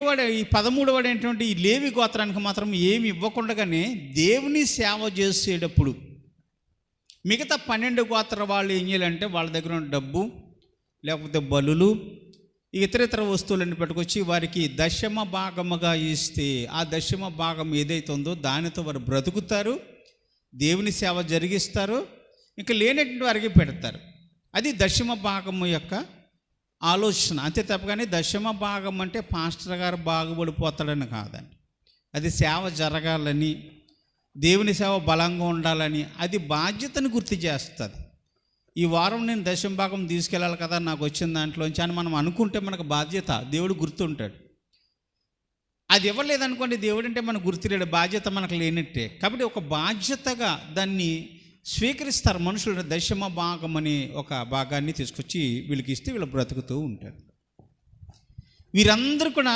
వాడు ఈ 13 వాడు ఏంటంటే ఈ లేవి గోత్రానికి మాత్రం ఏమి ఇవ్వకుండానే దేవుని సేవ చేసేటప్పుడు మిగతా 12 గోత్ర వాళ్ళు ఏం చేయాలంటే వాళ్ళ దగ్గర ఉన్న డబ్బు లేకపోతే బలులు ఇతర వస్తువులను పెట్టుకొచ్చి వారికి దశమ భాగముగా ఇస్తే ఆ దశమ భాగం ఏదైతే ఉందో దానితో వారు బ్రతుకుతారు, దేవుని సేవ జరిగిస్తారు, ఇంకా లేనటువంటి వారికి పెడతారు. అది దశమ భాగము యొక్క ఆలోచన. అంతే తప్పగానే దశమ భాగం అంటే పాస్టర్ గారు బాగుపడిపోతాడని కాదండి. అది సేవ జరగాలని, దేవుని సేవ బలంగా ఉండాలని, అది బాధ్యతను గుర్తు చేస్తుంది. ఈ వారం నేను దశమ భాగం తీసుకెళ్ళాలి కదా నాకు వచ్చిన దాంట్లోంచి అని మనం అనుకుంటే మనకు బాధ్యత, దేవుడు గుర్తుంటాడు. అది ఇవ్వలేదనుకోండి, దేవుడు అంటే మనకు గుర్తులేడు, బాధ్యత మనకు లేనట్టే. కాబట్టి ఒక బాధ్యతగా దాన్ని స్వీకరిస్తారు మనుషులు. దశమ భాగం అనే ఒక భాగాన్ని తీసుకొచ్చి వీళ్ళకి ఇస్తే వీళ్ళు బ్రతుకుతూ ఉంటారు. వీరందరూ కూడా